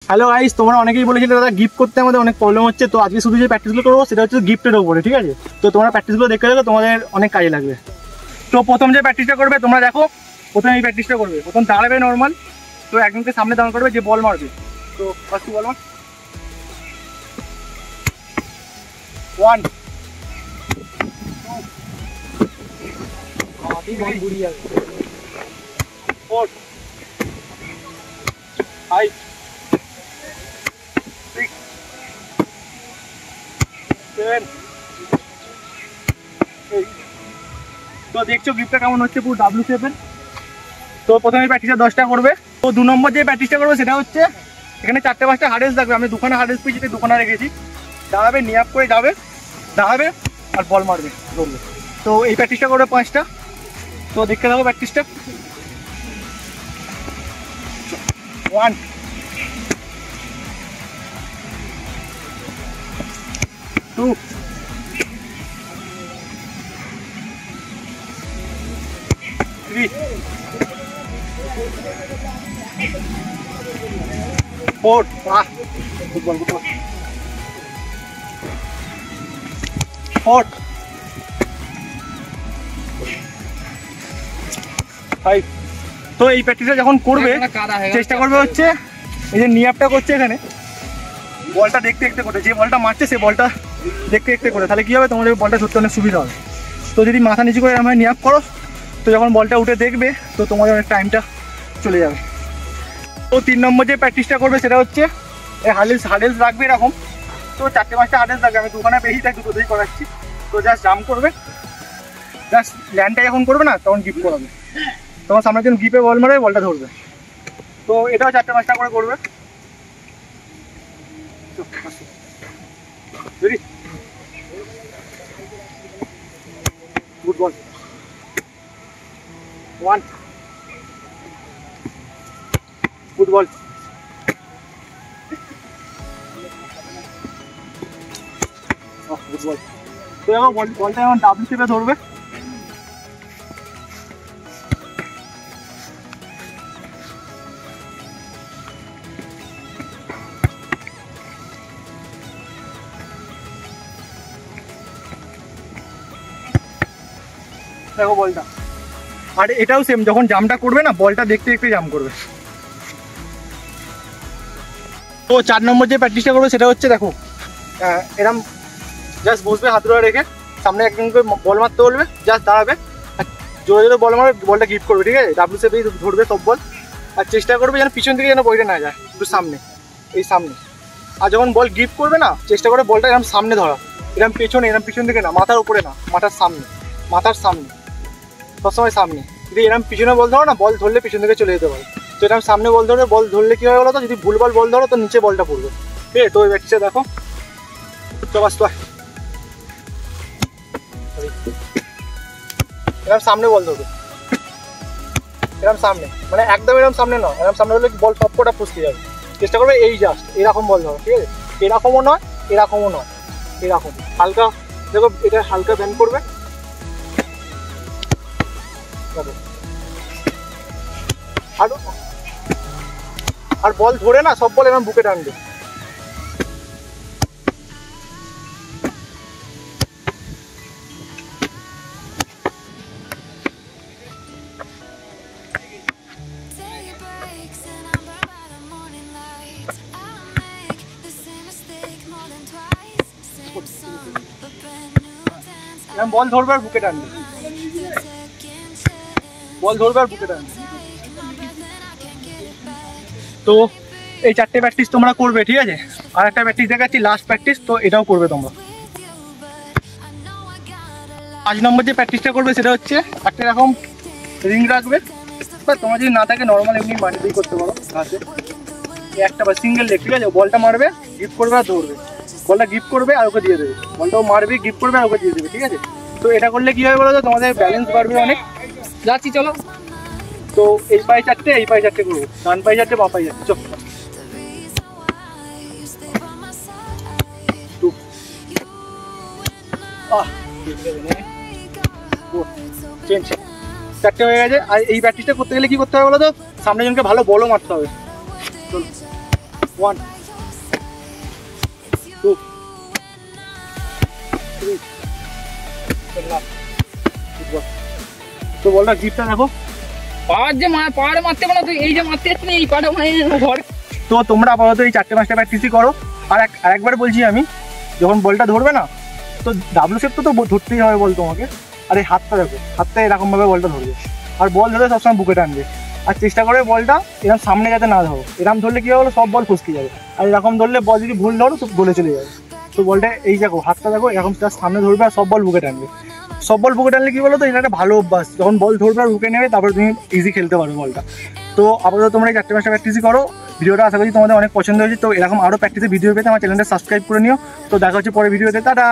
Hello guys, তোমরা অনেকেই বলেছিলে দাদা গিফট করতে আমাদের অনেক প্রবলেম হচ্ছে, তো আজকে শুধু যে প্র্যাকটিসগুলো করবো সেটা হচ্ছে গিফটের উপরে, ঠিক আছে? তো তোমরা প্র্যাকটিসগুলো দেখতে দেখো, তোমাদের অনেক কাজে লাগবে। তো প্রথম যে প্র্যাকটিসটা করবে তোমরা দেখো, প্রথমে এই প্র্যাকটিসটা করবে। প্রথম দাঁড়াবে নর্মাল, তো একজনকে সামনে দাঁড় করবে যে বল মারবে। তো ফার্স্ট বল মার, 1 4 5 6 7 8। তো দেখছো গিফটটা কেমন হচ্ছে, পুরো W7। তো প্রথমে প্র্যাকটিসটা 10টা করবে। তো 2 নম্বর যে প্র্যাকটিসটা করবে সেটা হচ্ছে, এখানে 4টে-5টা হার্ডেস থাকবে। আমি দুখানা হার্ডেস পেয়েছি, দুখানা রেখেছি। দাঁড়াবে, নিয়ে আপ করে যাবে, দাঁড়াবে আর বল মারবে, ধরবে। তো এই প্র্যাকটিসটা করবে 5টা। তো দেখতে থাকো প্র্যাকটিসটা। 1 2 3 4 good ball 4 5। তো এই প্র্যাকটিসটা যখন করবে চেষ্টা করবে হচ্ছে এই যে নিয়াপটা করছে এখানে, বলটা দেখতে দেখতে করে, যে বলটা মারছে সে বলটা দেখতে দেখতে করে, তাহলে কী হবে, তোমাদের বলটা ধরতে অনেক সুবিধা হবে। তো যদি মাথা নিচু করে এরকম নিয়াপ করো, তো যখন বলটা উঠে দেখবে তো তোমাদের অনেক টাইমটা চলে যাবে। তো 3 নম্বর যে প্র্যাকটিসটা করবে সেটা হচ্ছে এই হার্ডেলস রাখবে এরকম। তো 4টে-5টা হার্ডেলস রাখবে, আমি দুখানে বেশি তাই দুটোতেই করাচ্ছি। তো জাস্ট জাম্প করবে, জাস্ট ল্যান্ডটা যখন করবে না তখন গিপ করাবে, তখন সামনের জন গিপে বল মারবে, বলটা ধরবে। তো এটাও 4টে-5টা করে করবে। Good ball 1 good ball good ball. তো এখন বলটা এখন ডাব্লিউ শেপে ধরবে। দেখো বলটা, আর এটাও সেম, যখন জাম্পটা করবে না বলটা দেখতে দেখতে জাম্প করবে। তো 4 নম্বর যে প্র্যাকটিসটা করবে সেটা হচ্ছে, দেখো এরম জাস্ট বসবে, হাত ধরে রেখে সামনে একজনকে বল মারতে বলবে, জাস্ট দাঁড়াবে আর জোরে জোরে বল মারবে, বলটা গিফট করবে, ঠিক আছে? ডাব্লিউ শেপেই ধরবে সব বল, আর চেষ্টা করবে যেন পিছন থেকে যেন বইটা না যায়, একটু সামনে, এই সামনে। আর যখন বল গিফট করবে না চেষ্টা করে বলটা এরকম সামনে ধরা, এরকম পেছনে, এরকম পিছন থেকে না, মাথার উপরে না, মাথার সামনে, মাথার সামনে, সবসময় সামনে। যদি এরকম পিছনে বল ধরো না, বল ধরলে পিছন থেকে চলে যেতে পারে। তো এরকম সামনে বল ধরবে, বল ধরলে কী হয় বলো তো, যদি ভুলভাল বল ধরো তো নিচে বলটা পড়বে, ঠিক আছে? তো এই প্র্যাকটিসটা দেখো, চবাস এরকম সামনে বল ধরবে, এরকম সামনে, মানে একদম এরকম সামনে নয়, এরকম সামনে হলে বল সব কটা ফুসকে যাবে। চেষ্টা করবে এই জাস্ট এরকম বল ধরো, ঠিক আছে? এরকমও নয়, এরকমও নয়, এরকম হালকা, দেখো এটা হালকা ব্যান্ড করবে, আর বল ধরে না সব বল এরকম বুকে টানবে। বল ধরবে আর বুকে টানবে, বল ধরবে আর বুকে টানবে। তো এই 4টে প্র্যাকটিস তোমরা করবে, ঠিক আছে? আর একটা প্র্যাকটিস দেখাচ্ছি, লাস্ট প্র্যাকটিস, তো এটাও করবে তোমরা। 5 নম্বর যে প্র্যাকটিসটা করবে সেটা হচ্ছে একটা এরকম রিং রাখবে, বা তোমার যদি না থাকে নর্মাল এমনি মাটিতেই করতে পারো, ঘাসে। একটা বা সিঙ্গেল লেগ, ঠিক আছে? বলটা মারবে, গিফট করবে আর ধরবে, বলটা গিফট করবে আর ওকে দিয়ে দেবে, বলটাও মারবে, গিফট করবে আর ওকে দিয়ে দেবে, ঠিক আছে? তো এটা করলে কী হবে বলো তো, তোমাদের ব্যালেন্স বাড়বে অনেক। যাচ্ছি চলো। তো এই পায়ে 4টে, এই পায়ে 4টে করবো, ডান পায়ে 4টে, বাঁ পায়ে 4টে। চলো চেঞ্জ, 4টে হয়ে গেছে। আর এই প্র্যাকটিসটা করতে গেলে কি করতে হবে বলো তো, সামনে জনকে ভালো বলও মারতে হবে। চলো 1 2 3 তো বলটা জিপটা দেখো পাহাড়ে মারতে পারো তুই, এই যে মারতে যাচ্ছি না এই পাহাড়ে মানে ঘর। তো তোমরা আপাতত এই 4-5টা প্র্যাকটিসই করো। আর একবার বলছি আমি, যখন বলটা ধরবে না তো ডাব্লু শেপ তো ধরতেই হবে বল তোমাকে। আর এই হাতটা দেখো, হাতটা এরকমভাবে বলটা ধরবে, আর বল ধরে সবসময় বুকে টানবে। আর চেষ্টা করে বলটা এরকম সামনে যাতে না ধরো, এরকম ধরলে কী হবে সব বল ফসকে যাবে। আর এরকম ধরলে বল যদি ভুল ধরো তো গোলে চলে যাবে। তো বলটা এই দেখো, হাতটা দেখো এরকম তার সামনে ধরবে আর সব বল বুকে টানবে। সব বল বুকে টানলে কী বলো তো, এটা একটা ভালো অভ্যাস। যখন বল ধরবে আর বুকে নেবে তারপরে তুমি ইজি খেলতে পারবে বলটা। তো আপাতত তোমরা এই 4-5টা প্র্যাকটিসই করো। ভিডিওটা আশা করি তোমাদের অনেক পছন্দ হয়েছে। তো এরকম আরও প্র্যাকটিসের ভিডিও পেতে আমার চ্যানেলটা সাবস্ক্রাইব করে নিও। তো দেখা হচ্ছে পরে ভিডিওতে, টাটা।